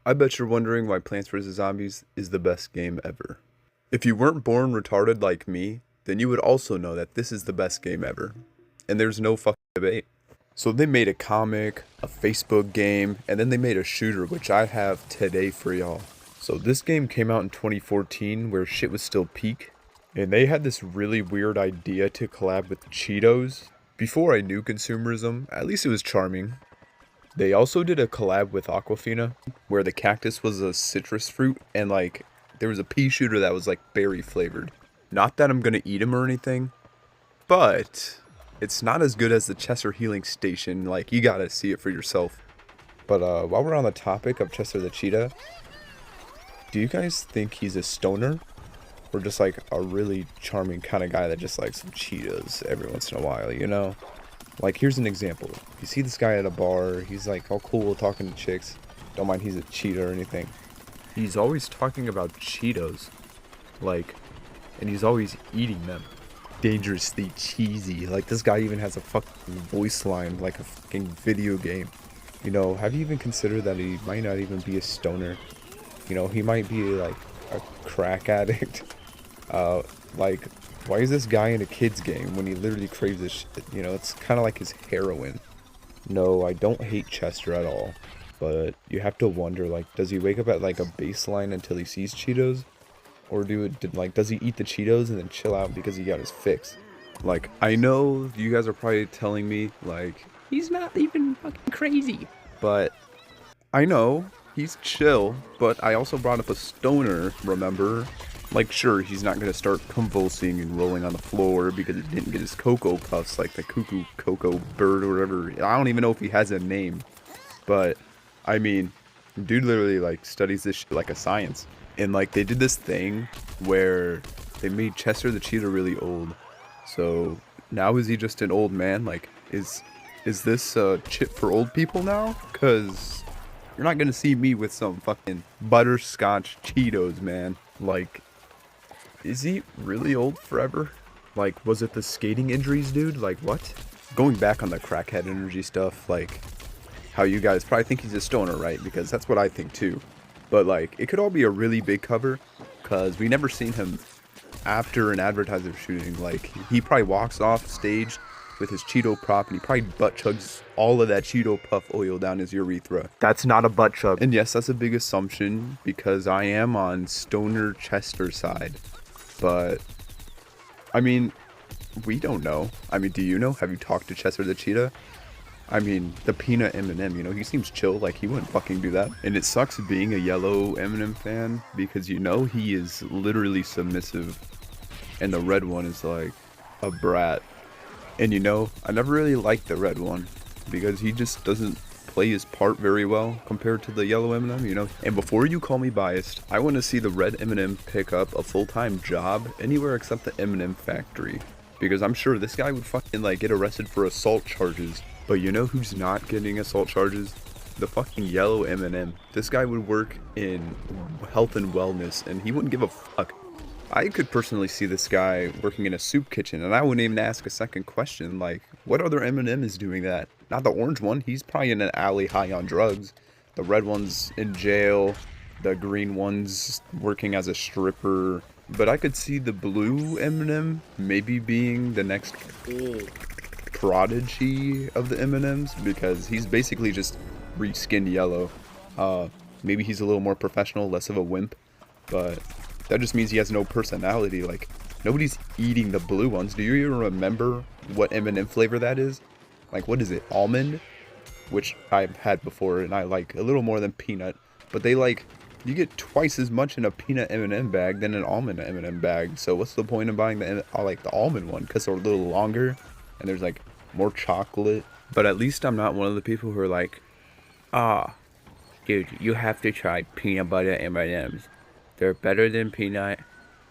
I bet you're wondering why Plants vs. Zombies is the best game ever. If you weren't born retarded like me, then you would also know that this is the best game ever. And there's no fucking debate. So they made a comic, a Facebook game, and then they made a shooter, which I have today for y'all. So this game came out in 2014 where shit was still peak. And they had this really weird idea to collab with Cheetos. Before I knew consumerism, at least it was charming. They also did a collab with Aquafina, where the cactus was a citrus fruit, and like, there was a pea shooter that was like berry flavored. Not that I'm gonna eat him or anything, but it's not as good as the Chester Healing Station, like, you gotta see it for yourself. But while we're on the topic of Chester the Cheetah, do you guys think he's a stoner? Or just like a really charming kind of guy that just likes some Cheetos every once in a while, you know? Like, here's an example. You see this guy at a bar, he's like all cool talking to chicks. Don't mind he's a cheater or anything. He's always talking about Cheetos. Like, and he's always eating them. Dangerously cheesy. Like, this guy even has a fucking voice line like a fucking video game. You know, have you even considered that he might not even be a stoner? You know, he might be like a crack addict. Like, why is this guy in a kid's game when he literally craves this shit? You know, it's kind of like his heroin. No, I don't hate Chester at all. But you have to wonder, like, does he wake up at, like, a baseline until he sees Cheetos? Or does he eat the Cheetos and then chill out because he got his fix? Like, I know you guys are probably telling me, like, he's not even fucking crazy. But I know he's chill, but I also brought up a stoner, remember? Like, sure, he's not gonna start convulsing and rolling on the floor because he didn't get his Cocoa Puffs like the cuckoo cocoa bird or whatever. I don't even know if he has a name. But, I mean, dude literally, like, studies this shit like a science. And, like, they did this thing where they made Chester the Cheetah really old. So, now is he just an old man? Like, is this a chip for old people now? Because you're not gonna see me with some fucking butterscotch Cheetos, man. Like, is he really old forever? Like, was it the skating injuries, dude? Like, what? Going back on the crackhead energy stuff, like, how you guys probably think he's a stoner, right? Because that's what I think too. But, like, it could all be a really big cover, because we never seen him after an advertiser shooting. Like, he probably walks off stage with his Cheeto prop, and he probably butt chugs all of that Cheeto puff oil down his urethra. That's not a butt chug. And yes, that's a big assumption, because I am on stoner Chester side. But, I mean, we don't know. I mean, do you know? Have you talked to Chester the Cheetah? I mean, the peanut M&M, you know, he seems chill, like he wouldn't fucking do that. And it sucks being a yellow M&M fan, because you know he is literally submissive, and the red one is like a brat. And you know, I never really liked the red one, because he just doesn't play his part very well compared to the yellow M&M, you know. And before you call me biased, I want to see the red M&M pick up a full-time job anywhere except the M&M factory, because I'm sure this guy would fucking like get arrested for assault charges. But you know who's not getting assault charges? The fucking yellow M&M. This guy would work in health and wellness, and he wouldn't give a fuck. I could personally see this guy working in a soup kitchen, and I wouldn't even ask a second question, like, what other M&M is doing that? Not the orange one, he's probably in an alley high on drugs. The red one's in jail, the green one's working as a stripper. But I could see the blue M&M maybe being the next prodigy of the M&Ms, because he's basically just reskinned yellow. Maybe he's a little more professional, less of a wimp, but that just means he has no personality. Like, nobody's eating the blue ones. Do you even remember what M&M flavor that is? Like, what is it? Almond? Which I've had before, and I like a little more than peanut. But they like, you get twice as much in a peanut M&M bag than an almond M&M bag. So what's the point of buying the almond one? Because they're a little longer, and there's like more chocolate. But at least I'm not one of the people who are like, dude, you have to try peanut butter M&Ms. They're better than peanut,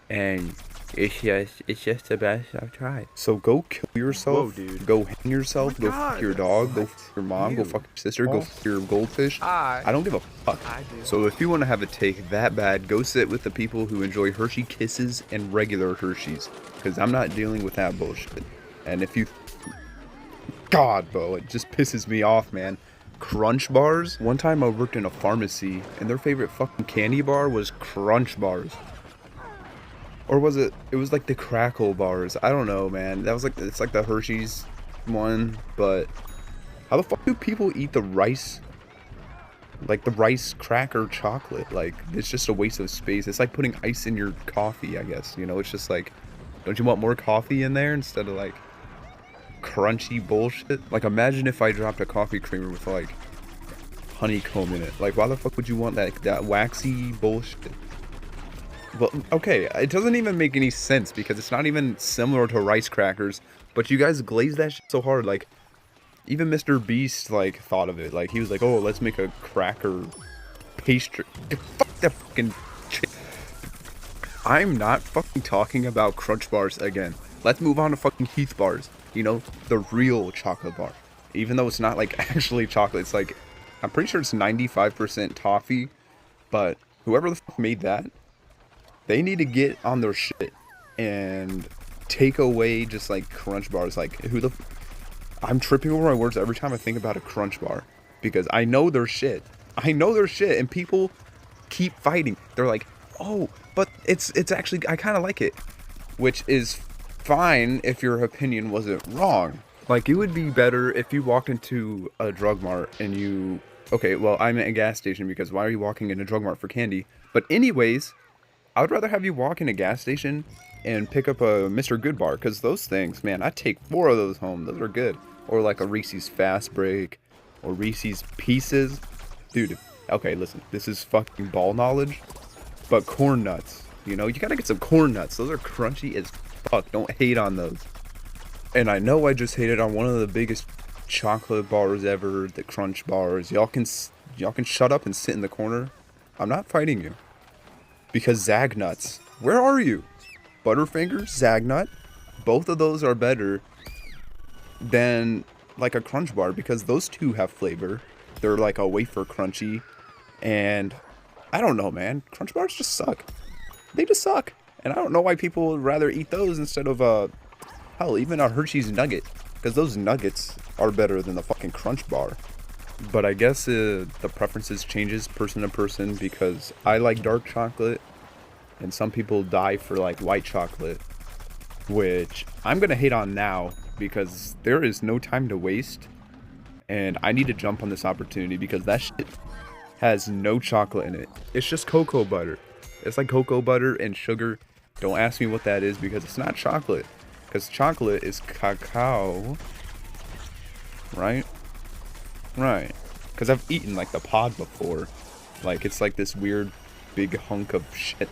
and it's just the best I've tried. So go kill yourself. Whoa, dude. Go hang yourself. Oh, go fuck your dog. Go fuck your mom. Go fuck your sister. Go fuck your goldfish. I don't give a fuck. So if you want to have a take that bad, go sit with the people who enjoy Hershey Kisses and regular Hershey's, because I'm not dealing with that bullshit. And if you, God, bro, it just pisses me off, man. Crunch bars? One time I worked in a pharmacy and their favorite fucking candy bar was Crunch bars. Or was it? It was like the Crackle bars. I don't know, man. That was like, it's like the Hershey's one, but how the fuck do people eat the rice? Like the rice cracker chocolate? Like, it's just a waste of space. It's like putting ice in your coffee, I guess. You know, it's just like, don't you want more coffee in there instead of like crunchy bullshit? Like, imagine if I dropped a coffee creamer with like honeycomb in it. Like, why the fuck would you want that waxy bullshit? Well, okay, it doesn't even make any sense because it's not even similar to rice crackers, but you guys glaze that shit so hard. Like, even Mr. Beast, like, thought of it. Like, he was like, oh, let's make a cracker pastry. Fuck that fucking shit. I'm not fucking talking about Crunch bars again. Let's move on to fucking Heath bars. You know, the real chocolate bar. Even though it's not, like, actually chocolate. It's like, I'm pretty sure it's 95% toffee, but whoever the fuck made that, they need to get on their shit and take away just like Crunch bars. Like, I'm tripping over my words every time I think about a Crunch bar because I know their shit. I know their shit, and people keep fighting. They're like, oh, but it's actually, I kind of like it, which is fine if your opinion wasn't wrong. Like, it would be better if you walked into a drug mart and you, okay, well, I'm at a gas station because why are you walking in a drug mart for candy? But anyways, I would rather have you walk in a gas station and pick up a Mr. Good bar, because those things, man, I'd take 4 of those home. Those are good. Or like a Reese's Fast Break or Reese's Pieces. Dude, okay, listen, this is fucking ball knowledge, but corn nuts, you know, you gotta get some corn nuts. Those are crunchy as fuck. Don't hate on those. And I know I just hated on one of the biggest chocolate bars ever, the Crunch bars. Y'all can shut up and sit in the corner. I'm not fighting you. Because Zagnuts, where are you? Butterfingers, Zagnut, both of those are better than like a Crunch bar because those two have flavor. They're like a wafer crunchy, and I don't know, man. Crunch bars just suck. They just suck, and I don't know why people would rather eat those instead of hell, even a Hershey's Nugget, because those nuggets are better than the fucking Crunch bar. But I guess the preferences changes person to person because I like dark chocolate and some people die for like white chocolate, which I'm gonna hate on now because there is no time to waste and I need to jump on this opportunity because that shit has no chocolate in it. It's just cocoa butter. It's like cocoa butter and sugar. Don't ask me what that is because it's not chocolate, because chocolate is cacao, right? Right, because I've eaten like the pod before. Like, it's like this weird big hunk of shit,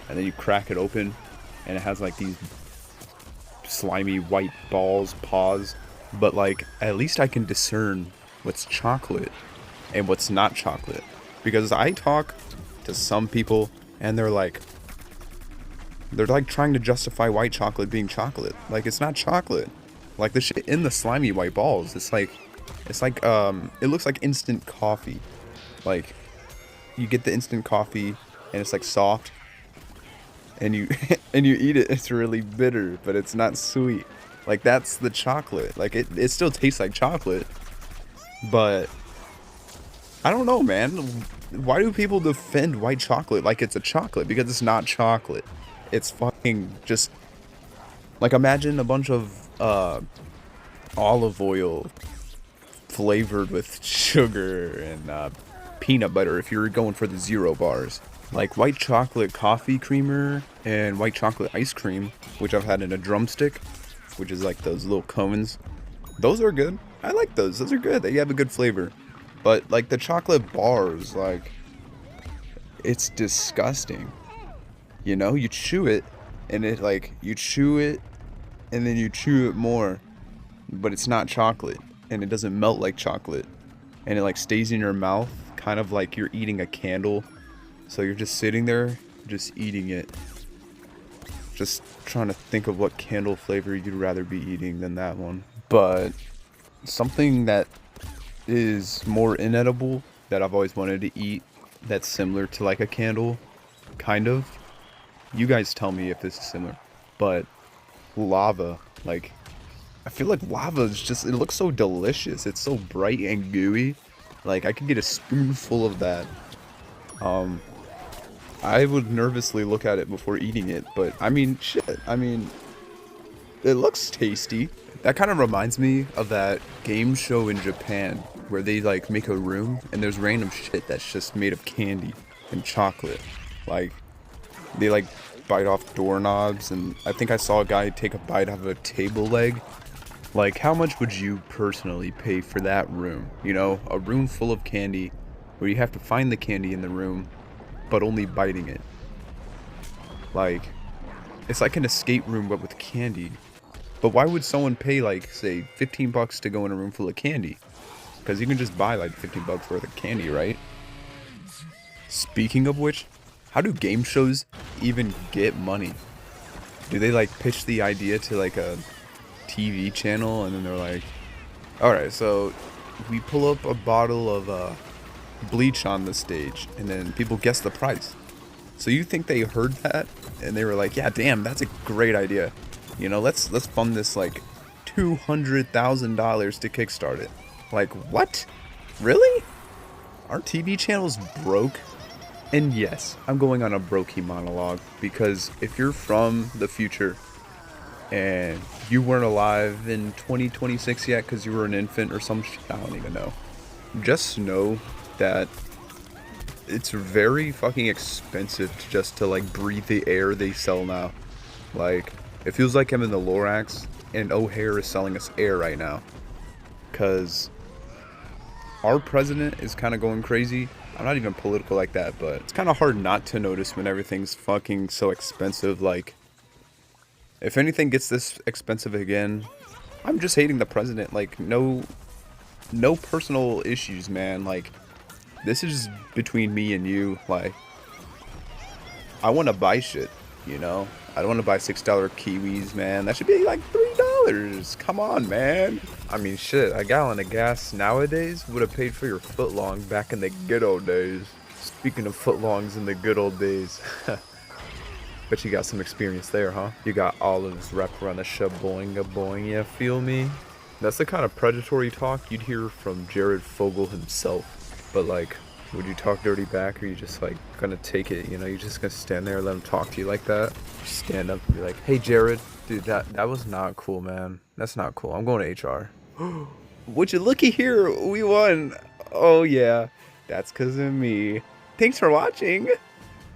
and then you crack it open and it has like these slimy white balls, paws. But like, at least I can discern what's chocolate and what's not chocolate, because I talk to some people and they're like trying to justify white chocolate being chocolate. Like, it's not chocolate. Like, the shit in the slimy white balls, it's like it looks like instant coffee. Like, you get the instant coffee and it's like soft and you and you eat it, it's really bitter, but it's not sweet. Like, that's the chocolate. Like, it still tastes like chocolate, but I don't know, man. Why do people defend white chocolate like it's a chocolate? Because it's not chocolate. It's fucking just like, imagine a bunch of olive oil flavored with sugar and peanut butter if you're going for the zero bars. Like, white chocolate coffee creamer and white chocolate ice cream, which I've had in a drumstick, which is like those little cones. Those are good. I like those. Those are good. They have a good flavor. But like the chocolate bars, like, it's disgusting. You know, you chew it and it like, you chew it and then you chew it more, but it's not chocolate and it doesn't melt like chocolate, and it like stays in your mouth kind of like you're eating a candle. So you're just sitting there just eating it, just trying to think of what candle flavor you'd rather be eating than that one. But something that is more inedible that I've always wanted to eat, that's similar to like a candle, kind of, you guys tell me if this is similar, but lava. Like, I feel like lava is just, it looks so delicious. It's so bright and gooey, Like, I could get a spoonful of that. I would nervously look at it before eating it, but I mean, shit. I mean, it looks tasty. That kind of reminds me of that game show in Japan where they like make a room and there's random shit that's just made of candy and chocolate. Like, they like bite off doorknobs, and I think I saw a guy take a bite out of a table leg. Like, how much would you personally pay for that room? You know, a room full of candy where you have to find the candy in the room, but only biting it. Like, it's like an escape room but with candy. But why would someone pay, like, say, 15 bucks to go in a room full of candy? Because you can just buy, like, 15 bucks worth of candy, right? Speaking of which, how do game shows even get money? Do they, like, pitch the idea to, like, a TV channel, and then they're like, alright, so we pull up a bottle of bleach on the stage, and then people guess the price. So you think they heard that, and they were like, yeah, damn, that's a great idea. You know, let's fund this, like, $200,000 to kickstart it. Like, what? Really? Our TV channel's broke? And yes, I'm going on a brokey monologue, because if you're from the future and you weren't alive in 2026 yet because you were an infant or some shit, I don't even know. Just know that it's very fucking expensive just to like breathe the air they sell now. Like, it feels like I'm in the Lorax and O'Hare is selling us air right now. Cause our president is kind of going crazy. I'm not even political like that, but it's kind of hard not to notice when everything's fucking so expensive. Like, if anything gets this expensive again, I'm just hating the president. Like, no personal issues, man. Like, this is between me and you. Like, I want to buy shit, you know? I don't want to buy $6 kiwis, man. That should be like $3. Come on, man. I mean, shit, a gallon of gas nowadays would have paid for your footlong back in the good old days. Speaking of footlongs in the good old days. Bet you got some experience there, huh? You got olives wrapped around a shaboing-a-boing, you feel me? That's the kind of predatory talk you'd hear from Jared Fogle himself. But like, would you talk dirty back, or you just like gonna take it, you know? You're just gonna stand there and let him talk to you like that? Stand up and be like, hey Jared, dude, that was not cool, man. That's not cool. I'm going to HR. Would you looky here, we won. Oh yeah, that's 'cause of me. Thanks for watching.